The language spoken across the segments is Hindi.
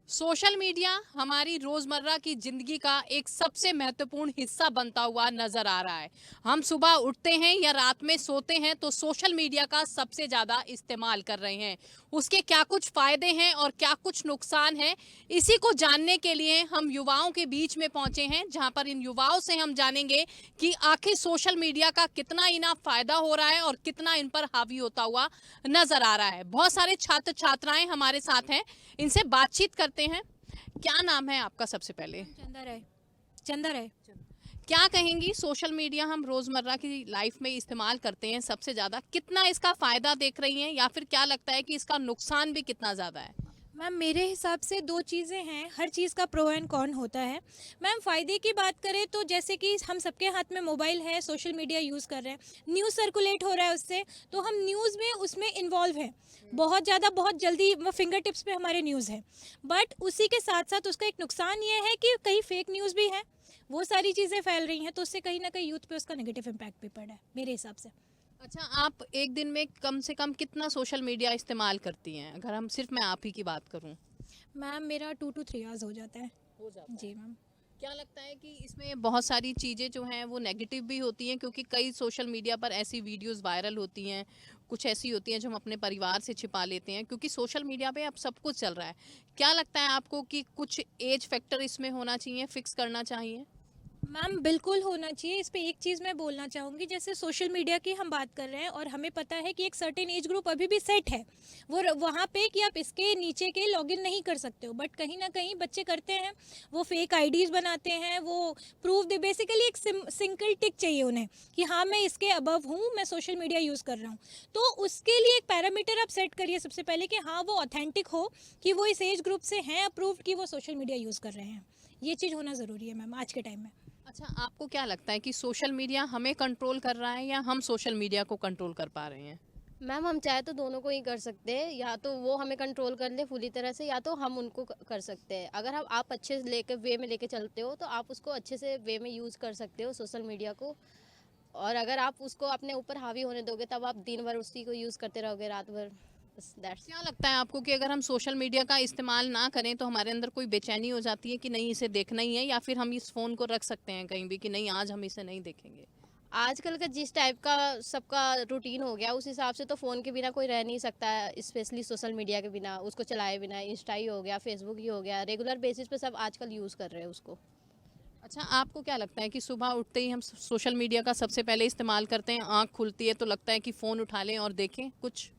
सोशल मीडिया हमारी रोजमर्रा की जिंदगी का एक सबसे महत्वपूर्ण हिस्सा बनता हुआ नजर आ रहा है। हम सुबह उठते हैं या रात में सोते हैं तो सोशल मीडिया का सबसे ज्यादा इस्तेमाल कर रहे हैं। उसके क्या कुछ फायदे हैं और क्या कुछ नुकसान हैं, इसी को जानने के लिए हम युवाओं के बीच में पहुंचे हैं, जहां पर इन युवाओं से हम जानेंगे कि आखिर सोशल मीडिया का कितना इन्हें फायदा हो रहा है और कितना इन पर हावी होता हुआ नजर आ रहा है। बहुत सारे छात्र छात्राएं हमारे साथ हैं, इनसे बातचीत करते हैं। क्या नाम है आपका सबसे पहले? नाम चंदा राय। चंदा राय। क्या कहेंगी, सोशल मीडिया हम रोजमर्रा की लाइफ में इस्तेमाल करते हैं सबसे ज्यादा, कितना इसका फायदा देख रही हैं या फिर क्या लगता है कि इसका नुकसान भी कितना ज्यादा है? मैम मेरे हिसाब से दो चीज़ें हैं, हर चीज़ का प्रो एंड कॉन होता है। मैम फ़ायदे की बात करें तो जैसे कि हम सबके हाथ में मोबाइल है, सोशल मीडिया यूज़ कर रहे हैं, न्यूज़ सर्कुलेट हो रहा है उससे, तो हम न्यूज़ में उसमें इन्वॉल्व हैं बहुत ज़्यादा, बहुत जल्दी फिंगर टिप्स पे हमारे न्यूज़ है। बट उसी के साथ साथ उसका एक नुकसान ये है कि कहीं फेक न्यूज़ भी है, वो सारी चीज़ें फैल रही हैं, तो उससे कहीं ना कहीं यूथ पे उसका नेगेटिव इम्पैक्ट भी पड़ा है मेरे हिसाब से। अच्छा, आप एक दिन में कम से कम कितना सोशल मीडिया इस्तेमाल करती हैं, अगर हम सिर्फ मैं आप ही की बात करूं? मैम मेरा 2 to 3 आवर्स हो जाता है। हो जाता है। जी मैम। क्या लगता है कि इसमें बहुत सारी चीज़ें जो हैं वो नेगेटिव भी होती हैं, क्योंकि कई सोशल मीडिया पर ऐसी वीडियोस वायरल होती हैं, कुछ ऐसी होती हैं जो हम अपने परिवार से छिपा लेते हैं, क्योंकि सोशल मीडिया पे अब सब कुछ चल रहा है। क्या लगता है आपको कि कुछ एज फैक्टर इसमें होना चाहिए, फिक्स करना चाहिए? मैम बिल्कुल होना चाहिए। इस पे एक चीज़ मैं बोलना चाहूँगी, जैसे सोशल मीडिया की हम बात कर रहे हैं और हमें पता है कि एक सर्टेन एज ग्रुप अभी भी सेट है वो वहाँ पे कि आप इसके नीचे के लॉगिन नहीं कर सकते हो, बट कहीं ना कहीं बच्चे करते हैं, वो फेक आईडीज़ बनाते हैं, वो प्रूफ दे, बेसिकली एक सिंगल टिक चाहिए उन्हें कि हाँ मैं इसके अबव हूँ, मैं सोशल मीडिया यूज़ कर रहा हूँ। तो उसके लिए एक पैरामीटर आप सेट करिए सबसे पहले कि हाँ वो ऑथेंटिक हो, कि वो इस एज ग्रुप से हैं अप्रूव्ड, कि वो सोशल मीडिया यूज़ कर रहे हैं। ये चीज़ होना ज़रूरी है मैम आज के टाइम में। अच्छा, आपको क्या लगता है कि सोशल मीडिया हमें कंट्रोल कर रहा है या हम सोशल मीडिया को कंट्रोल कर पा रहे हैं? मैम हम चाहे तो दोनों को ही कर सकते हैं, या तो वो हमें कंट्रोल कर ले पूरी तरह से, या तो हम उनको कर सकते हैं। अगर हम आप अच्छे से लेकर वे में लेके चलते हो तो आप उसको अच्छे से वे में यूज़ कर सकते हो सोशल मीडिया को। और अगर आप उसको अपने ऊपर हावी होने दोगे तब आप दिन भर उसी को यूज़ करते रहोगे, रात भर। बस दैट्स। क्या लगता है आपको कि अगर हम सोशल मीडिया का इस्तेमाल ना करें तो हमारे अंदर कोई बेचैनी हो जाती है कि नहीं इसे देखना ही है, या फिर हम इस फ़ोन को रख सकते हैं कहीं भी कि नहीं आज हम इसे नहीं देखेंगे? आजकल का जिस टाइप का सबका रूटीन हो गया उस हिसाब से तो फ़ोन के बिना कोई रह नहीं सकता है, स्पेशली सोशल मीडिया के बिना, उसको चलाए बिना। इंस्टा ही हो गया, फेसबुक ही हो गया, रेगुलर बेसिस पे सब आजकल यूज़ कर रहे हैं उसको। अच्छा, आपको क्या लगता है कि सुबह उठते ही हम सोशल मीडिया का सबसे पहले इस्तेमाल करते हैं, आँख खुलती है तो लगता है कि फ़ोन उठा लें और देखें कुछ?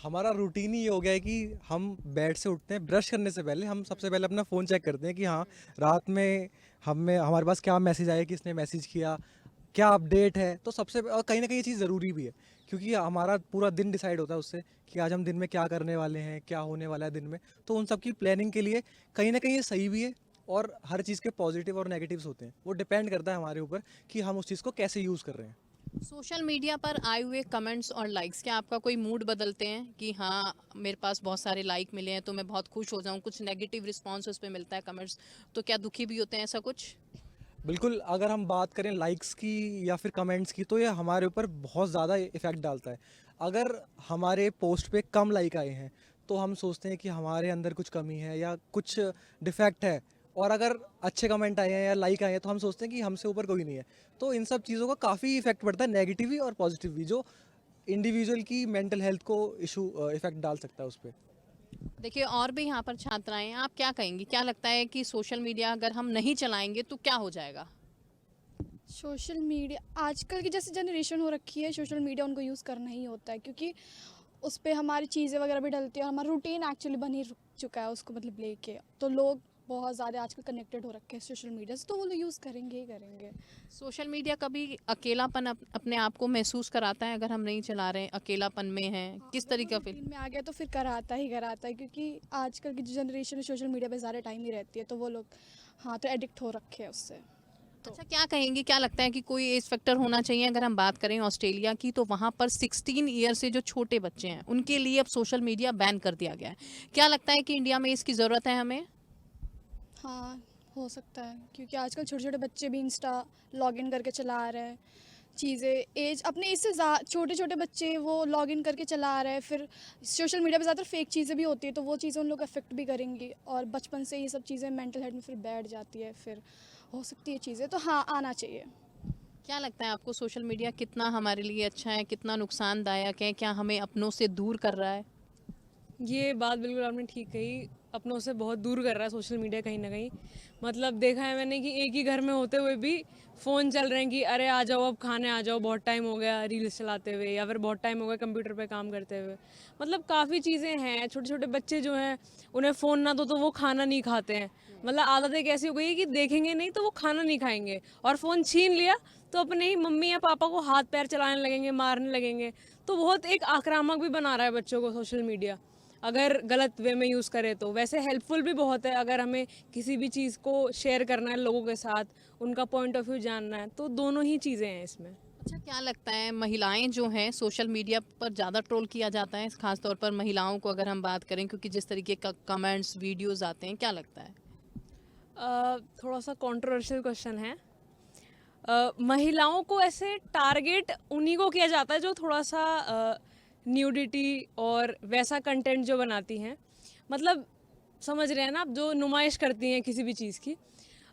हमारा रूटीन ही ये हो गया है कि हम बेड से उठते हैं, ब्रश करने से पहले हम सबसे पहले अपना फ़ोन चेक करते हैं कि हाँ, रात में हमारे पास क्या मैसेज आया, किसने मैसेज किया, क्या अपडेट है। तो सबसे और कहीं न कहीं ये चीज़ ज़रूरी भी है, क्योंकि हमारा पूरा दिन डिसाइड होता है उससे कि आज हम दिन में क्या करने वाले हैं, क्या होने वाला है दिन में। तो उन सब की प्लानिंग के लिए कहीं न कहीं ये सही भी है, और हर चीज़ के पॉजिटिव और नेगेटिव्स होते हैं। वो डिपेंड करता है हमारे ऊपर कि हम उस चीज़ को कैसे यूज़ कर रहे हैं। सोशल मीडिया पर आए हुए कमेंट्स और लाइक्स क्या आपका कोई मूड बदलते हैं कि हाँ मेरे पास बहुत सारे लाइक मिले हैं तो मैं बहुत खुश हो जाऊं, कुछ नेगेटिव रिस्पॉन्स उस पर मिलता है कमेंट्स, तो क्या दुखी भी होते हैं, ऐसा कुछ? बिल्कुल, अगर हम बात करें लाइक्स की या फिर कमेंट्स की, तो ये हमारे ऊपर बहुत ज़्यादा इफ़ेक्ट डालता है। अगर हमारे पोस्ट पे कम लाइक आए हैं, तो हम सोचते हैं कि हमारे अंदर कुछ कमी है या कुछ डिफेक्ट है, और अगर अच्छे कमेंट आए हैं या लाइक आए हैं, तो हम सोचते हैं कि हमसे ऊपर कोई नहीं है। तो इन सब चीज़ों का काफ़ी इफ़ेक्ट पड़ता है, नेगेटिव भी और पॉजिटिव भी, जो इंडिविजुअल की मेंटल हेल्थ को इफ़ेक्ट डाल सकता है उस पे। देखिए, और भी यहाँ पर छात्राएं हैं, आप क्या कहेंगी, क्या लगता है कि सोशल मीडिया अगर हम नहीं चलाएंगे तो क्या हो जाएगा? सोशल मीडिया आजकल की जैसे जनरेशन हो रखी है, सोशल मीडिया उनको यूज़ करना ही होता है, क्योंकि उस पे हमारी चीज़ें वगैरह भी डलती है और हमारा रूटीन एक्चुअली बन ही चुका है उसको मतलब लेके। तो लोग बहुत ज़्यादा आजकल कनेक्टेड हो रखे हैं सोशल मीडिया से, तो वो लोग यूज़ करेंगे ही करेंगे। सोशल मीडिया कभी अकेलापन अपने आप को महसूस कराता है अगर हम नहीं चला रहे हैं, अकेलापन में हैं, हाँ, किस अगर वो तरीका फिर? रूटीन में आ गया तो फिर कराता ही कराता है, क्योंकि आजकल की जो जनरेशन है सोशल मीडिया पे ज़्यादा टाइम ही रहती है, तो वो लोग हाँ तो एडिक्ट हो रखे हैं उससे। तो अच्छा, क्या कहेंगी, क्या लगता है कि कोई एज फैक्टर होना चाहिए? अगर हम बात करें ऑस्ट्रेलिया की तो वहाँ पर 16 ईयर से जो छोटे बच्चे हैं उनके लिए अब सोशल मीडिया बैन कर दिया गया है। क्या लगता है कि इंडिया में इसकी ज़रूरत है हमें? हाँ, हो सकता है, क्योंकि आजकल छोटे छोटे बच्चे भी इंस्टा लॉगिन करके चला रहे हैं, चीज़ें एज अपने इससे छोटे छोटे बच्चे वो लॉग इन करके चला रहे हैं, फिर सोशल मीडिया पे ज़्यादातर फेक चीज़ें भी होती है, तो वो चीज़ें उन लोग अफेक्ट भी करेंगी और बचपन से ये सब चीज़ें मेंटल हेल्थ में फिर बैठ जाती है, फिर हो सकती है चीज़ें, तो हाँ आना चाहिए। क्या लगता है आपको सोशल मीडिया कितना हमारे लिए अच्छा है, कितना नुकसानदायक है, क्या हमें अपनों से दूर कर रहा है? ये बात बिल्कुल आपने ठीक कही। अपनों से बहुत दूर कर रहा है सोशल मीडिया कहीं ना कहीं। मतलब देखा है मैंने कि एक ही घर में होते हुए भी फ़ोन चल रहे हैं कि अरे आ जाओ अब खाने आ जाओ, बहुत टाइम हो गया रील्स चलाते हुए, या फिर बहुत टाइम हो गया कंप्यूटर पे काम करते हुए। मतलब काफ़ी चीज़ें हैं। छोटे छोटे बच्चे जो हैं उन्हें फ़ोन ना दो तो वो खाना नहीं खाते हैं। मतलब आदत एक ऐसी हो गई है कि देखेंगे नहीं तो वो खाना नहीं खाएंगे, और फ़ोन छीन लिया तो अपने ही मम्मी या पापा को हाथ पैर चलाने लगेंगे, मारने लगेंगे। तो बहुत एक आक्रामक भी बना रहा है बच्चों को सोशल मीडिया, अगर गलत वे में यूज़ करें तो। वैसे हेल्पफुल भी बहुत है, अगर हमें किसी भी चीज़ को शेयर करना है लोगों के साथ, उनका पॉइंट ऑफ व्यू जानना है, तो दोनों ही चीज़ें हैं इसमें। अच्छा, क्या लगता है महिलाएं जो हैं सोशल मीडिया पर ज़्यादा ट्रोल किया जाता है, खास तौर पर महिलाओं को अगर हम बात करें, क्योंकि जिस तरीके का कमेंट्स वीडियोस आते हैं, क्या लगता है? थोड़ा सा कंट्रोवर्शियल क्वेश्चन है। महिलाओं को ऐसे टारगेट उन्हीं को किया जाता है जो थोड़ा सा न्यूडिटी और वैसा कंटेंट जो बनाती हैं। मतलब समझ रहे हैं ना आप, जो नुमाइश करती हैं किसी भी चीज़ की।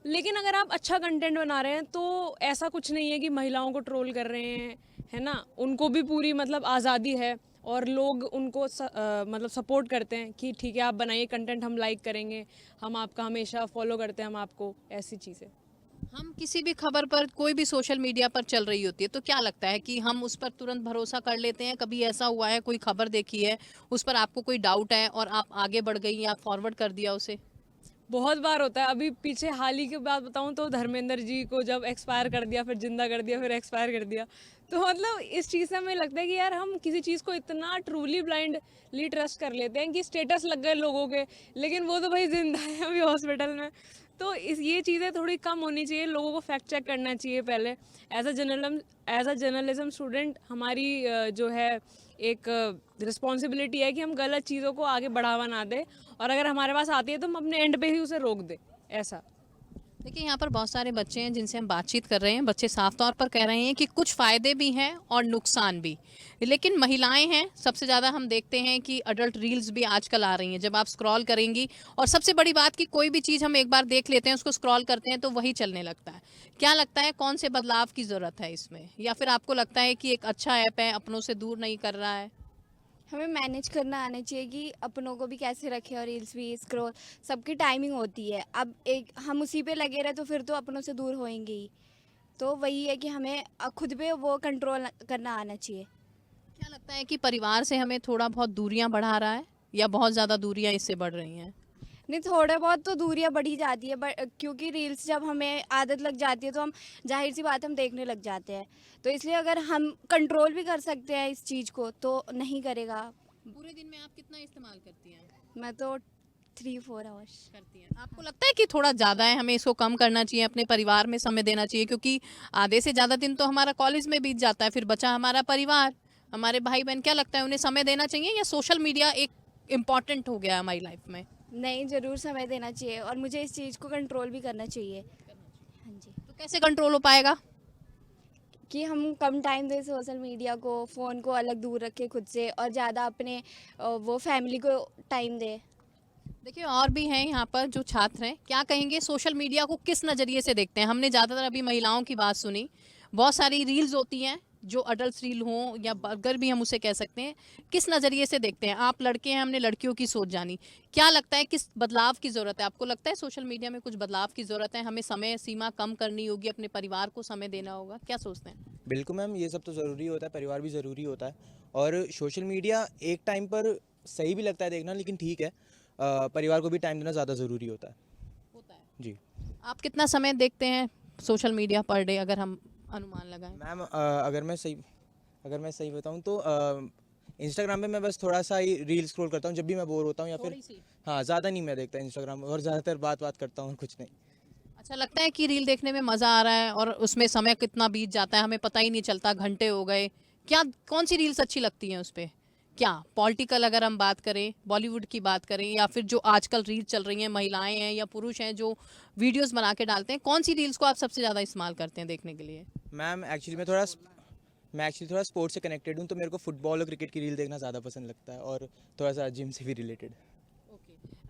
लेकिन अगर आप अच्छा कंटेंट बना रहे हैं तो ऐसा कुछ नहीं है कि महिलाओं को ट्रोल कर रहे हैं, है ना। उनको भी पूरी मतलब आज़ादी है, और लोग उनको मतलब सपोर्ट करते हैं कि ठीक है आप बनाइए कंटेंट, हम लाइक करेंगे, हम आपका हमेशा फॉलो करते हैं, हम आपको, ऐसी चीज़ें। हम किसी भी खबर पर, कोई भी सोशल मीडिया पर चल रही होती है, तो क्या लगता है कि हम उस पर तुरंत भरोसा कर लेते हैं? कभी ऐसा हुआ है, कोई खबर देखी है, उस पर आपको कोई डाउट है और आप आगे बढ़ गई या फॉरवर्ड कर दिया उसे? बहुत बार होता है। अभी पीछे हाल ही की बात बताऊं तो धर्मेंद्र जी को जब एक्सपायर कर दिया, फिर जिंदा कर दिया, फिर एक्सपायर कर दिया, तो मतलब इस चीज़ से हमें लगता है कि यार हम किसी चीज़ को इतना ट्रूली ब्लाइंडली ट्रस्ट कर लेते हैं कि स्टेटस लग गए लोगों के, लेकिन वो तो भाई जिंदा है अभी हॉस्पिटल में। तो इस ये चीज़ें थोड़ी कम होनी चाहिए, लोगों को फैक्ट चेक करना चाहिए पहले। एज अ जर्नलिज्म स्टूडेंट हमारी जो है एक रिस्पॉन्सिबिलिटी है कि हम गलत चीज़ों को आगे बढ़ावा ना दें, और अगर हमारे पास आती है तो हम अपने एंड पे ही उसे रोक दें, ऐसा। देखिए, यहाँ पर बहुत सारे बच्चे हैं जिनसे हम बातचीत कर रहे हैं। बच्चे साफ तौर पर कह रहे हैं कि कुछ फ़ायदे भी हैं और नुकसान भी। लेकिन महिलाएं हैं, सबसे ज़्यादा हम देखते हैं कि अडल्ट रील्स भी आजकल आ रही हैं। जब आप स्क्रॉल करेंगी, और सबसे बड़ी बात कि कोई भी चीज़ हम एक बार देख लेते हैं, उसको स्क्रॉल करते हैं तो वही चलने लगता है। क्या लगता है, कौन से बदलाव की ज़रूरत है इसमें? या फिर आपको लगता है कि एक अच्छा ऐप है, अपनों से दूर नहीं कर रहा है? हमें मैनेज करना आना चाहिए कि अपनों को भी कैसे रखें, और रील्स भी स्क्रॉल, सबकी टाइमिंग होती है। अब एक हम उसी पे लगे रहे तो फिर तो अपनों से दूर होएंगे ही। तो वही है कि हमें खुद पे वो कंट्रोल करना आना चाहिए। क्या लगता है कि परिवार से हमें थोड़ा बहुत दूरियां बढ़ा रहा है, या बहुत ज़्यादा दूरियां इससे बढ़ रही हैं? नहीं, थोड़े बहुत तो दूरियां बढ़ी जाती है, बट क्योंकि रील्स जब हमें आदत लग जाती है तो हम, जाहिर सी बात, हम देखने लग जाते हैं। तो इसलिए अगर हम कंट्रोल भी कर सकते हैं इस चीज़ को तो नहीं करेगा। पूरे दिन में आप कितना इस्तेमाल करती हैं? मैं तो 3-4 आवर्स। करती हैं। आपको लगता है कि थोड़ा ज़्यादा है, हमें इसको कम करना चाहिए, अपने परिवार में समय देना चाहिए? क्योंकि आधे से ज़्यादा दिन तो हमारा कॉलेज में बीत जाता है, फिर बचा हमारा परिवार, हमारे भाई बहन। क्या लगता है, उन्हें समय देना चाहिए, या सोशल मीडिया एक इम्पॉर्टेंट हो गया है हमारी लाइफ में? नहीं, ज़रूर समय देना चाहिए, और मुझे इस चीज़ को कंट्रोल भी करना चाहिए। हाँ जी। तो कैसे कंट्रोल हो पाएगा? कि हम कम टाइम दें सोशल मीडिया को, फ़ोन को अलग दूर रखें खुद से, और ज़्यादा अपने वो फैमिली को टाइम दें। देखिए, और भी हैं यहाँ पर जो छात्र हैं, क्या कहेंगे, सोशल मीडिया को किस नज़रिए से देखते हैं? हमने ज़्यादातर अभी महिलाओं की बात सुनी। बहुत सारी रील्स होती हैं जो अडल्ट रील हों या बर्गर भी हम उसे कह सकते हैं। किस नज़रिए से देखते हैं? आप लड़के हैं, हमने लड़कियों की सोच जानी। क्या लगता है, किस बदलाव की ज़रूरत है? आपको लगता है सोशल मीडिया में कुछ बदलाव की ज़रूरत है? हमें समय सीमा कम करनी होगी, अपने परिवार को समय देना होगा? क्या सोचते हैं? बिल्कुल मैम, ये सब तो ज़रूरी होता है, परिवार भी ज़रूरी होता है। और सोशल मीडिया एक टाइम पर सही भी लगता है देखना, लेकिन ठीक है, परिवार को भी टाइम देना ज़्यादा ज़रूरी होता है। जी आप कितना समय देखते हैं सोशल मीडिया पर डे, अगर हम अनुमान लगाएं? मैम, अगर मैं सही बताऊं तो इंस्टाग्राम पे मैं बस थोड़ा सा ही रील स्क्रॉल करता हूं जब भी मैं बोर होता हूं, या फिर थोड़ी सी। हाँ, ज़्यादा नहीं मैं देखता इंस्टाग्राम, और ज़्यादातर बात करता हूँ और कुछ नहीं। अच्छा लगता है कि रील देखने में मज़ा आ रहा है, और उसमें समय कितना बीत जाता है हमें पता ही नहीं चलता, घंटे हो गए। क्या, कौन सी रील्स अच्छी लगती हैं उस पर? क्या पॉलिटिकल अगर हम बात करें, बॉलीवुड की बात करें, या फिर जो आजकल रील्स चल रही हैं, महिलाएं हैं या पुरुष हैं जो वीडियोस बना के डालते हैं, कौन सी रील्स को आप सबसे ज़्यादा इस्तेमाल करते हैं देखने के लिए? मैम एक्चुअली मैं थोड़ा मैं एक्चुअली थोड़ा स्पोर्ट्स से कनेक्टेड हूँ, तो मेरे को फुटबॉल और क्रिकेट की रील देखना ज़्यादा पसंद लगता है, और थोड़ा सा जिम से भी रिलेटेड।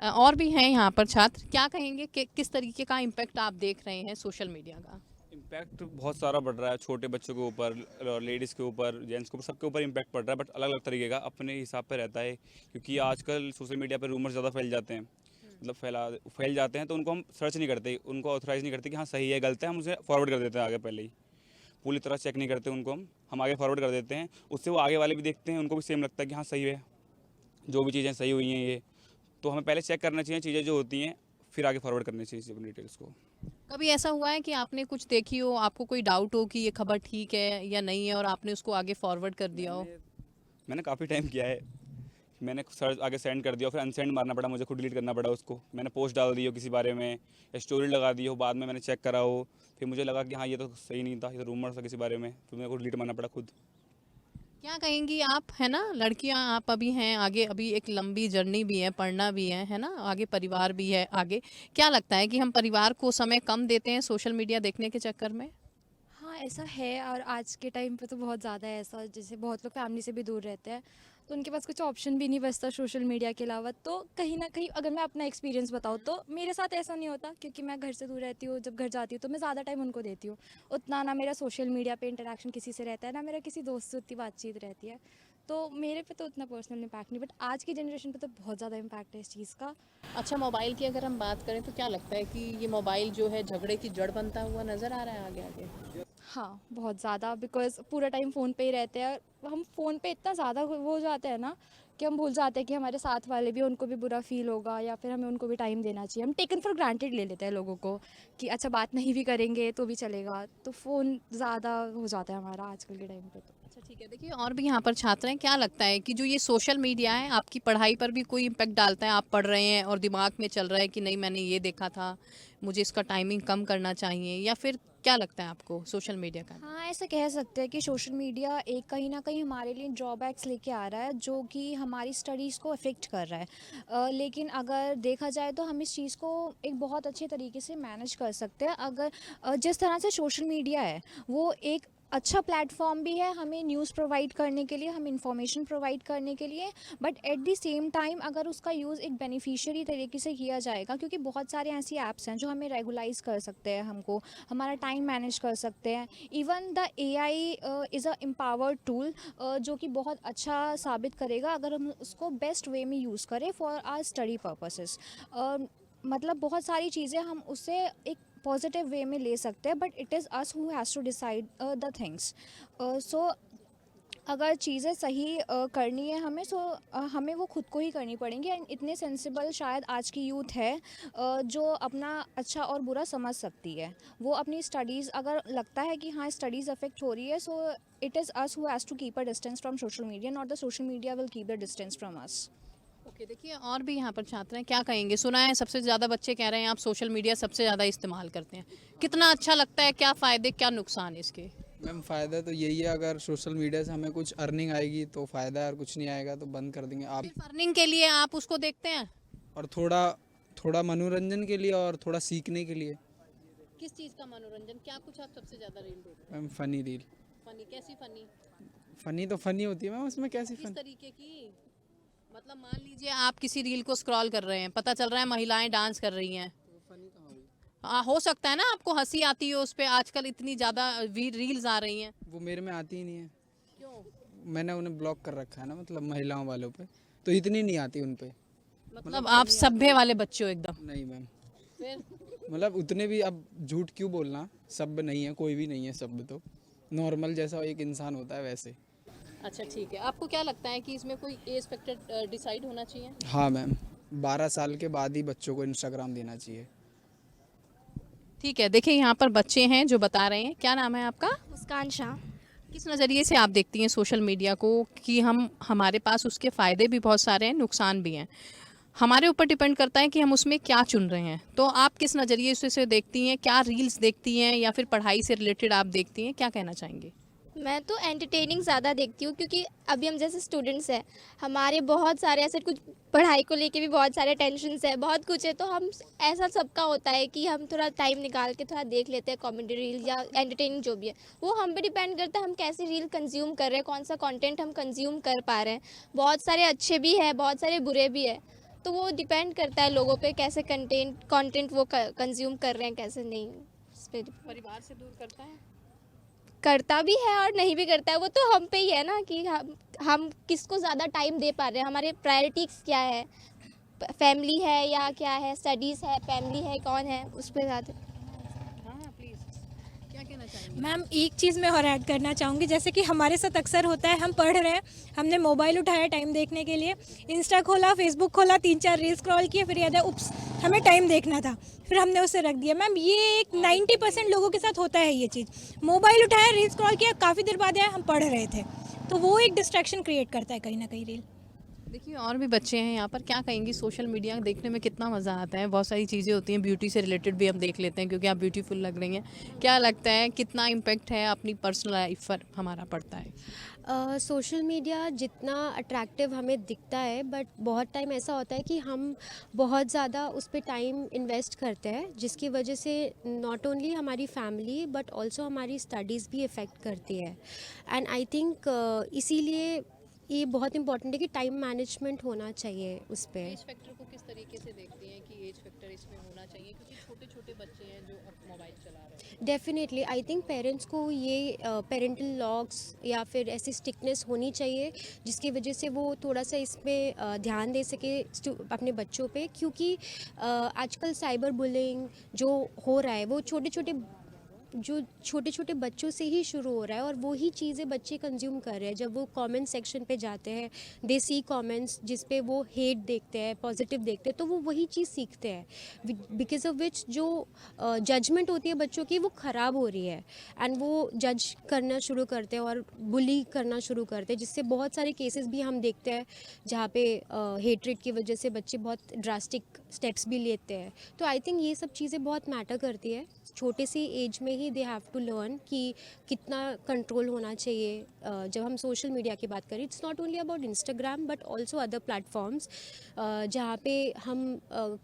और भी हैं यहाँ पर छात्र, क्या कहेंगे कि किस तरीके का इम्पैक्ट आप देख रहे हैं सोशल मीडिया का? इम्पैक्ट बहुत सारा बढ़ रहा है, छोटे बच्चों के ऊपर, लेडीज़ के ऊपर, जेंट्स के ऊपर, सबके ऊपर इम्पैक्ट पड़ रहा है, बट अलग अलग तरीके का अपने हिसाब पे रहता है। क्योंकि आजकल सोशल मीडिया पे रूमर्स ज़्यादा फैल जाते हैं, मतलब फैल जाते हैं, तो उनको हम सर्च नहीं करते, उनको ऑथराइज़ नहीं करते कि हाँ सही है गलत है, हम उसे फॉरवर्ड कर देते हैं आगे पहले ही, पूरी तरह चेक नहीं करते उनको, हम आगे फॉरवर्ड कर देते हैं। उससे वो आगे वाले भी देखते हैं, उनको भी सेम लगता है कि हाँ सही है, जो भी चीज़ें सही हुई हैं ये। तो हमें पहले चेक करना चाहिए चीज़ें जो होती हैं, फिर आगे फॉरवर्ड करनी चाहिए अपनी डिटेल्स को। कभी ऐसा हुआ है कि आपने कुछ देखी हो, आपको कोई डाउट हो कि ये खबर ठीक है या नहीं है, और आपने उसको आगे फॉरवर्ड कर दिया हो? मैंने काफ़ी टाइम किया है, मैंने सर्च आगे सेंड कर दिया, फिर अनसेंड मारना पड़ा, मुझे खुद डिलीट करना पड़ा उसको। मैंने पोस्ट डाल दी हो किसी बारे में या स्टोरी लगा दी हो, बाद में मैंने चेक करा हो, फिर मुझे लगा कि हाँ ये तो सही नहीं था, ये तो रूमर था किसी बारे में, फिर मेरे को डिलीट मारना पड़ा खुद। क्या कहेंगी आप, है ना, लड़कियां आप अभी हैं आगे, अभी एक लंबी जर्नी भी है, पढ़ना भी है ना, आगे परिवार भी है आगे। क्या लगता है कि हम परिवार को समय कम देते हैं सोशल मीडिया देखने के चक्कर में? हाँ, ऐसा है। और आज के टाइम पे तो बहुत ज़्यादा है ऐसा, जैसे बहुत लोग फैमिली से भी दूर रहते हैं, तो उनके पास कुछ ऑप्शन भी नहीं बचता सोशल मीडिया के अलावा। तो कहीं ना कहीं अगर मैं अपना एक्सपीरियंस बताऊँ तो मेरे साथ ऐसा नहीं होता, क्योंकि मैं घर से दूर रहती हूँ। जब घर जाती हूँ तो मैं ज़्यादा टाइम उनको देती हूँ, उतना ना मेरा सोशल मीडिया पे इंटरेक्शन किसी से रहता है, ना मेरा किसी दोस्त से उतनी बातचीत रहती है। तो मेरे पे तो उतना पर्सनल इम्पैक्ट नहीं, बट आज की जनरेशन पे तो बहुत ज़्यादा इम्पैक्ट है इस चीज़ का। अच्छा, मोबाइल की अगर हम बात करें तो क्या लगता है कि ये मोबाइल जो है झगड़े की जड़ बनता हुआ नज़र आ रहा है आगे आगे? हाँ, बहुत ज़्यादा, बिकॉज़ पूरा टाइम फ़ोन पे ही रहते हैं। हम फ़ोन पे इतना ज़्यादा वो हो जाते हैं ना कि हम भूल जाते हैं कि हमारे साथ वाले भी, उनको भी बुरा फ़ील होगा, या फिर हमें उनको भी टाइम देना चाहिए। हम टेकन फॉर ग्रांटेड ले लेते हैं लोगों को कि अच्छा बात नहीं भी करेंगे तो भी चलेगा। तो फ़ोन ज़्यादा हो जाता है हमारा आजकल के टाइम पे तो। अच्छा ठीक है, देखिए और भी यहाँ पर छात्र हैं, क्या लगता है कि जो ये सोशल मीडिया है आपकी पढ़ाई पर भी कोई इम्पैक्ट डालता है? आप पढ़ रहे हैं और दिमाग में चल रहा है कि नहीं मैंने ये देखा था, मुझे इसका टाइमिंग कम करना चाहिए, या फिर क्या लगता है आपको सोशल मीडिया का? हाँ, ऐसा कह सकते हैं कि सोशल मीडिया एक कहीं ना कहीं हमारे लिए ड्रॉबैक्स लेके आ रहा है, जो कि हमारी स्टडीज़ को अफेक्ट कर रहा है। लेकिन अगर देखा जाए तो हम इस चीज़ को एक बहुत अच्छे तरीके से मैनेज कर सकते हैं। अगर जिस तरह से सोशल मीडिया है वो एक अच्छा प्लेटफॉर्म भी है हमें न्यूज़ प्रोवाइड करने के लिए, हम इंफॉर्मेशन प्रोवाइड करने के लिए, but at the same time अगर उसका यूज़ एक बेनिफिशियरी तरीके से किया जाएगा, क्योंकि बहुत सारे ऐसी ऐप्स हैं जो हमें रेगुलाइज कर सकते हैं, हमको हमारा टाइम मैनेज कर सकते हैं। Even the AI is a empowered tool जो कि बहुत अच्छा साबित करेगा अगर हम उसको बेस्ट वे में यूज़ करें फॉर आवर स्टडी पर्पसेस। मतलब बहुत सारी चीज़ें हम उससे एक पॉजिटिव वे में ले सकते हैं, but it is us who has to decide the things. So अगर चीज़ें सही करनी है हमें, सो हमें वो खुद को ही करनी पड़ेंगी। एंड इतने सेंसिबल शायद आज की यूथ है जो अपना अच्छा और बुरा समझ सकती है। वो अपनी स्टडीज़ अगर लगता है कि हाँ स्टडीज़ अफेक्ट हो रही है, so it is us who has to keep a distance from social media, not the social media will keep the distance from us. Okay, देखिए और भी यहाँ पर छात्र हैं, क्या कहेंगे? सुना है सबसे ज़्यादा बच्चे कह रहे हैं आप सोशल मीडिया सबसे ज़्यादा इस्तेमाल करते हैं, कितना अच्छा लगता है, क्या फ़ायदे क्या नुकसान इसके? मैम फ़ायदा तो यही है, अगर सोशल मीडिया से हमें कुछ अर्निंग आएगी तो फ़ायदा है, और कुछ नहीं आएगा तो बंद कर देंगे आप। सिर्फ अर्निंग के लिए आप उसको देखते हैं? और थोड़ा थोड़ा मनोरंजन के लिए और थोड़ा सीखने के लिए। किस चीज़ का मनोरंजन, क्या कुछ आप सबसे ज़्यादा रील देखते मैम फ़नी रील। फनी, कैसी फनी? फ़नी तो फ़नी होती है मैम, उसमें कैसी किस फ़नी? तरीके की? मतलब मान लीजिए आप किसी रील को स्क्रॉल कर रहे हैं, पता चल रहा है महिलाएं डांस कर रही हैं, हो सकता है ना आपको हंसी आती हो उस पे, आजकल इतनी ज़्यादा रील्स आ रही हैं। वो मेरे में आती ही नहीं है, क्यों? मैंने उन्हें ब्लॉक कर रखा है ना, मतलब महिलाओं वालों पे तो इतनी नहीं आती उन पे। मतलब आप सभ्य वाले बच्चे हो एकदम। नहीं मैम, फिर मतलब उतने भी, अब झूठ क्यों बोलना, सब नहीं है, कोई भी नहीं है, सब तो नॉर्मल जैसा एक इंसान होता है वैसे। अच्छा ठीक है, आपको क्या लगता है कि इसमें कोई एज फैक्टर डिसाइड होना चाहिए? हाँ मैम, 12 साल के बाद ही बच्चों को इंस्टाग्राम देना चाहिए। ठीक है, देखिए यहाँ पर बच्चे हैं जो बता रहे हैं, क्या नाम है आपका? मुस्कान शाह। किस नज़रिए से आप देखती हैं सोशल मीडिया को कि हमारे पास उसके फ़ायदे भी बहुत सारे हैं, नुकसान भी हैं, हमारे ऊपर डिपेंड करता है कि हम उसमें क्या चुन रहे हैं। तो आप किस नज़रिए से देखती हैं, क्या रील्स देखती हैं या फिर पढ़ाई से रिलेटेड आप देखती हैं, क्या कहना चाहेंगे? मैं तो एंटरटेनिंग ज़्यादा देखती हूँ, क्योंकि अभी हम जैसे स्टूडेंट्स हैं, हमारे बहुत सारे ऐसे कुछ पढ़ाई को लेके भी बहुत सारे टेंशन्स है, बहुत कुछ है, तो हम ऐसा सबका होता है कि हम थोड़ा टाइम निकाल के थोड़ा देख लेते हैं कॉमेडी रील या एंटरटेनिंग जो भी है। वो हम पे डिपेंड करता है हम कैसे रील कंज्यूम कर रहे हैं, कौन सा कंटेंट हम कंज्यूम कर पा रहे हैं। बहुत सारे अच्छे भी है, बहुत सारे बुरे भी है, तो वो डिपेंड करता है लोगों पे कैसे कंटेंट वो कंज्यूम कर रहे हैं, कैसे नहीं। उस पे परिवार से दूर करता है? करता भी है और नहीं भी करता है, वो तो हम पे ही है ना कि हम किसको ज़्यादा टाइम दे पा रहे हैं, हमारे प्रायोरिटीज़ क्या है, फैमिली है या क्या है, स्टडीज़ है, फैमिली है, कौन है, उस पर ज़्यादा। हाँ प्लीज़, क्या कहना चाहेंगे? मैम एक चीज़ मैं और ऐड करना चाहूँगी, जैसे कि हमारे साथ अक्सर होता है, हम पढ़ रहे हैं, हमने मोबाइल उठाया टाइम देखने के लिए, इंस्टा खोला, फेसबुक खोला, 3-4 रील स्क्रॉल किए, फिर याद है उप्स हमें टाइम देखना था, फिर हमने उसे रख दिया। मैम ये एक 90% लोगों के साथ होता है ये चीज़। मोबाइल उठाया, रील स्क्रॉल किया, काफ़ी देर बाद आया हम पढ़ रहे थे, तो वो एक डिस्ट्रैक्शन क्रिएट करता है कहीं ना कहीं रील। देखिए और भी बच्चे हैं यहाँ पर, क्या कहेंगी सोशल मीडिया देखने में कितना मज़ा आता है? बहुत सारी चीज़ें होती हैं, ब्यूटी से रिलेटेड भी हम देख लेते हैं क्योंकि आप ब्यूटीफुल लग रही हैं। क्या लगता है कितना इम्पेक्ट है अपनी पर्सनल लाइफ पर हमारा पड़ता है? सोशल मीडिया जितना अट्रैक्टिव हमें दिखता है, बट बहुत टाइम ऐसा होता है कि हम बहुत ज़्यादा उस पर टाइम इन्वेस्ट करते हैं, जिसकी वजह से नॉट ओनली हमारी फैमिली बट ऑल्सो हमारी स्टडीज़ भी इफ़ेक्ट करती है। एंड आई थिंक इसीलिए ये बहुत इंपॉर्टेंट है कि टाइम मैनेजमेंट होना चाहिए उस पर। एज फैक्टर को किस तरीके से देखती हैं कि एज फैक्टर इसमें होना चाहिए, क्योंकि छोटे छोटे बच्चे हैं जो अब मोबाइल चला रहे हैं? डेफिनेटली आई थिंक पेरेंट्स को ये पेरेंटल लॉक्स या फिर ऐसी स्ट्रिक्टनेस होनी चाहिए जिसकी वजह से वो थोड़ा सा इसमें ध्यान दे सके अपने बच्चों पे, क्योंकि आजकल साइबर बुलिंग जो हो रहा है वो छोटे छोटे बच्चों से ही शुरू हो रहा है, और वही चीज़ें बच्चे कंज्यूम कर रहे हैं। जब वो कमेंट सेक्शन पे जाते हैं, दे सी कमेंट्स जिस पे वो हेट देखते हैं, पॉजिटिव देखते हैं, तो वो वही चीज़ सीखते हैं, बिकॉज ऑफ विच जो जजमेंट होती है बच्चों की वो ख़राब हो रही है, एंड वो जज करना शुरू करते हैं और बुली करना शुरू करते हैं, जिससे बहुत सारे केसेस भी हम देखते हैं जहाँ पे हेट्रेड की वजह से बच्चे बहुत ड्रास्टिक स्टेप्स भी लेते हैं। तो आई थिंक ये सब चीज़ें बहुत मैटर करती है। छोटे सी एज में ही दे हैव टू लर्न कि कितना कंट्रोल होना चाहिए। जब हम सोशल मीडिया की बात करें, it's not only about Instagram but also other platforms, जहाँ पे हम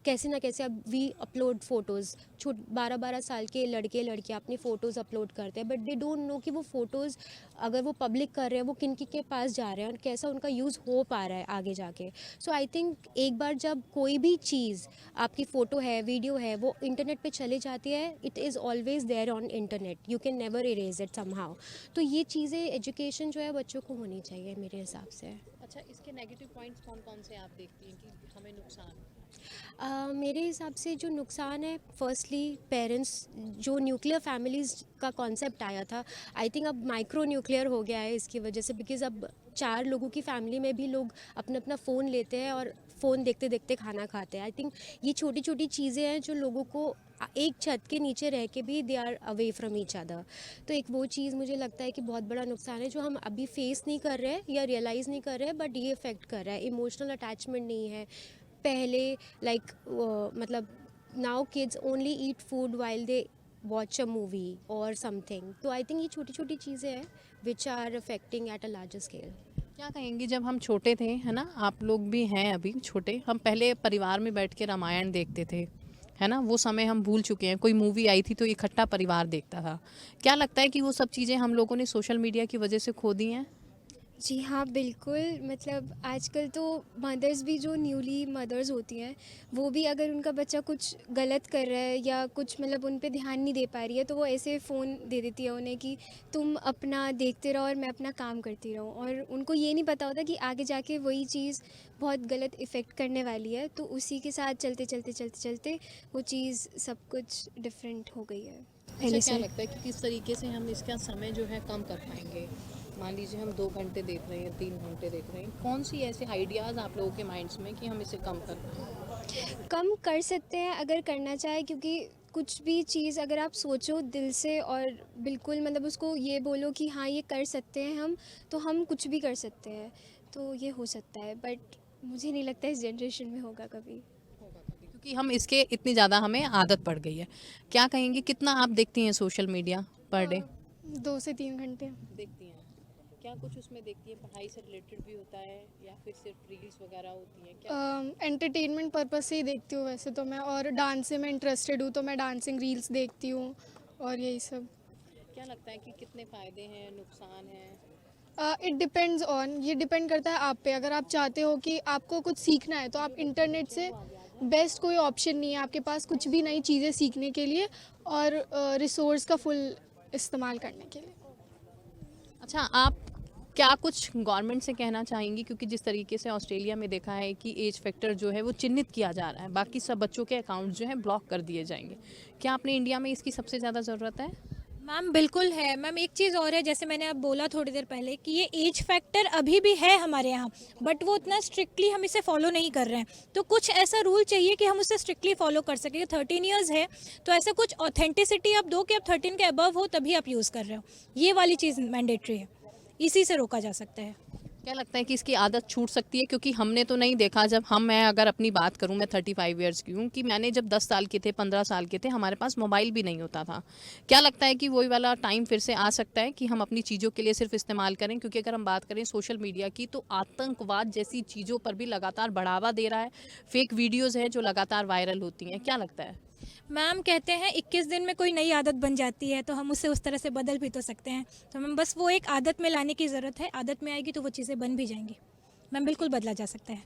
कैसे ना कैसे अब वी अपलोड फ़ोटोज़। 12-12 साल के लड़के लड़कियाँ अपनी फ़ोटोज़ अपलोड करते हैं, बट दे डोंट नो कि वो फ़ोटोज़ अगर वो पब्लिक कर रहे हैं वो किन के पास जा रहे हैं और कैसा उनका यूज़ हो पा रहा है आगे जाके। सो आई थिंक एक बार जब कोई भी चीज़, आपकी फ़ोटो है, वीडियो है, वो इंटरनेट पे चली जाती है, it is always there on internet, you can never erase it somehow. तो ये चीज़ें एजुकेशन जो है बच्चों को होनी चाहिए मेरे हिसाब से। अच्छा, इसके नेगेटिव पॉइंट्स कौन कौन से आप देखती हैं कि हमें नुकसान? मेरे हिसाब से जो नुकसान है, फर्स्टली पेरेंट्स, जो न्यूक्लियर फैमिलीज़ का कॉन्सेप्ट आया था, आई थिंक अब माइक्रो न्यूक्लियर हो गया है इसकी वजह से, बिकॉज़ अब 4 लोगों की फैमिली में भी लोग अपना अपना फ़ोन लेते हैं और फ़ोन देखते देखते खाना खाते हैं। आई थिंक ये छोटी छोटी चीज़ें हैं जो लोगों को एक छत के नीचे रह के भी they are away from each other. तो एक वो चीज़ मुझे लगता है कि बहुत बड़ा नुकसान है जो हम अभी फेस नहीं कर रहे हैं या रियलाइज़ नहीं कर रहे हैं, बट ये इफ़ेक्ट कर रहा है। इमोशनल अटैचमेंट नहीं है पहले, लाइक मतलब now kids only eat food while they watch a movie और समथिंग। तो आई थिंक ये छोटी छोटी चीज़ें हैं which are affecting at a larger scale. क्या कहेंगी, जब हम छोटे थे, है ना, आप लोग भी हैं अभी छोटे, हम पहले परिवार में बैठ के रामायण देखते थे, है ना, वो समय हम भूल चुके हैं। कोई मूवी आई थी तो इकट्ठा परिवार देखता था। क्या लगता है कि वो सब चीज़ें हम लोगों ने सोशल मीडिया की वजह से खो दी हैं? जी हाँ, बिल्कुल। मतलब आजकल तो मदर्स भी जो न्यूली मदर्स होती हैं, वो भी अगर उनका बच्चा कुछ गलत कर रहा है या कुछ मतलब उन पे ध्यान नहीं दे पा रही है, तो वो ऐसे फ़ोन दे देती है उन्हें कि तुम अपना देखते रहो और मैं अपना काम करती रहूँ, और उनको ये नहीं पता होता कि आगे जाके वही चीज़ बहुत गलत इफ़ेक्ट करने वाली है। तो उसी के साथ चलते वो चीज़ सब कुछ डिफरेंट हो गई है अच्छा, पहले क्या से। लगता है कि किस तरीके से हम इसका समय जो है कम कर पाएंगे? मान लीजिए हम 2 घंटे देख रहे हैं, 3 घंटे देख रहे हैं, कौन सी ऐसे आइडियाज़ आप लोगों के माइंड्स में कि हम इसे कम कर पाएँ? कम कर सकते हैं अगर करना चाहे, क्योंकि कुछ भी चीज़ अगर आप सोचो दिल से और बिल्कुल मतलब उसको ये बोलो कि हाँ ये कर सकते हैं हम, तो हम कुछ भी कर सकते हैं। तो ये हो सकता है, बट मुझे नहीं लगता इस जनरेशन में होगा कभी। क्योंकि हम इसके इतनी ज़्यादा हमें आदत पड़ गई है। क्या कहेंगी, कितना आप देखती हैं सोशल मीडिया पर डे? 2 से 3 घंटे। देखती हैं? क्या कुछ उसमें देखती हैं? पढ़ाई से रिलेटेड भी होता है या फिर सिर्फ रील्स वगैरह होती हैं? क्या एंटरटेनमेंट पर्पस से ही देखती हूँ वैसे तो मैं, और डांस से मैं इंटरेस्टेड हूँ तो मैं डांसिंग रील्स देखती हूँ और यही सब। क्या लगता है कि कितने फ़ायदे हैं, नुकसान हैं? इट डिपेंड्स ऑन, ये डिपेंड करता है आप पे। अगर आप चाहते हो कि आपको कुछ सीखना है तो आप इंटरनेट से बेस्ट कोई ऑप्शन नहीं है आपके पास कुछ भी नई चीज़ें सीखने के लिए और रिसोर्स का फुल इस्तेमाल करने के लिए। अच्छा, आप क्या कुछ गवर्नमेंट से कहना चाहेंगी? क्योंकि जिस तरीके से ऑस्ट्रेलिया में देखा है कि एज फैक्टर जो है वो चिन्हित किया जा रहा है, बाकी सब बच्चों के अकाउंट जो हैं ब्लॉक कर दिए जाएंगे। क्या अपने इंडिया में इसकी सबसे ज़्यादा ज़रूरत है? मैम बिल्कुल है मैम। एक चीज़ और है, जैसे मैंने अब बोला थोड़ी देर पहले कि ये एज फैक्टर अभी भी है हमारे यहाँ, बट वो उतना स्ट्रिक्टली हम इसे फॉलो नहीं कर रहे हैं। तो कुछ ऐसा रूल चाहिए कि हम उसे स्ट्रिक्टली फॉलो कर सकें। 13 इयर्स है तो ऐसा कुछ ऑथेंटिसिटी आप दो कि आप 13 के अबव हो तभी आप यूज़ कर रहे हो, ये वाली चीज़ मैंडेटरी है, इसी से रोका जा सकता है। क्या लगता है कि इसकी आदत छूट सकती है? क्योंकि हमने तो नहीं देखा, जब मैं अगर अपनी बात करूं, मैं 35 इयर्स की हूं, कि मैंने जब 10 साल के थे, 15 साल के थे, हमारे पास मोबाइल भी नहीं होता था। क्या लगता है कि वही वाला टाइम फिर से आ सकता है कि हम अपनी चीज़ों के लिए सिर्फ इस्तेमाल करें? क्योंकि अगर हम बात करें सोशल मीडिया की तो आतंकवाद जैसी चीज़ों पर भी लगातार बढ़ावा दे रहा है। फेक वीडियोज़ हैं जो लगातार वायरल होती हैं। क्या लगता है? मैम कहते हैं 21 दिन में कोई नई आदत बन जाती है, तो हम उसे उस तरह से बदल भी तो सकते हैं। तो मैम बस वो एक आदत में लाने की ज़रूरत है, आदत में आएगी तो वो चीज़ें बन भी जाएंगी। मैम बिल्कुल बदला जा सकता है।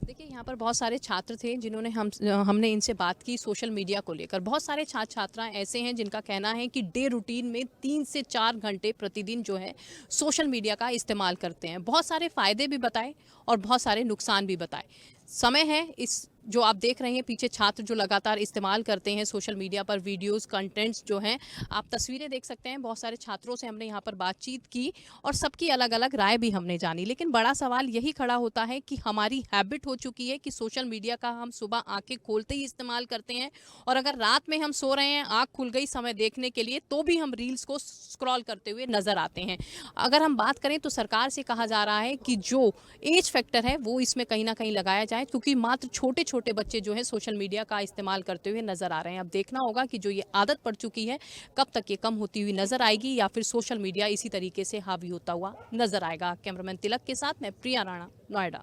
देखिए, यहाँ पर बहुत सारे छात्र थे जिन्होंने हमने इनसे बात की सोशल मीडिया को लेकर। बहुत सारे छात्र छात्राएं ऐसे हैं जिनका कहना है कि डे रूटीन में 3 से 4 घंटे प्रतिदिन जो है सोशल मीडिया का इस्तेमाल करते हैं। बहुत सारे फ़ायदे भी बताए और बहुत सारे नुकसान भी बताए। समय है इस जो आप देख रहे हैं पीछे छात्र जो लगातार इस्तेमाल करते हैं सोशल मीडिया पर वीडियोस कंटेंट्स जो हैं, आप तस्वीरें देख सकते हैं। बहुत सारे छात्रों से हमने यहाँ पर बातचीत की और सबकी अलग अलग राय भी हमने जानी। लेकिन बड़ा सवाल यही खड़ा होता है कि हमारी हैबिट हो चुकी है कि सोशल मीडिया का हम सुबह आंखें खोलते ही इस्तेमाल करते हैं, और अगर रात में हम सो रहे हैं, आँख खुल गई समय देखने के लिए, तो भी हम रील्स को स्क्रॉल करते हुए नज़र आते हैं। अगर हम बात करें तो सरकार से कहा जा रहा है कि जो एज फैक्टर है वो इसमें कहीं ना कहीं लगाया जाए, क्योंकि मात्र छोटे छोटे बच्चे जो है सोशल मीडिया का इस्तेमाल करते हुए नजर आ रहे हैं। अब देखना होगा कि जो ये आदत पड़ चुकी है कब तक ये कम होती हुई नजर आएगी, या फिर सोशल मीडिया इसी तरीके से हावी होता हुआ नजर आएगा। कैमरामैन तिलक के साथ मैं प्रिया राणा, नोएडा।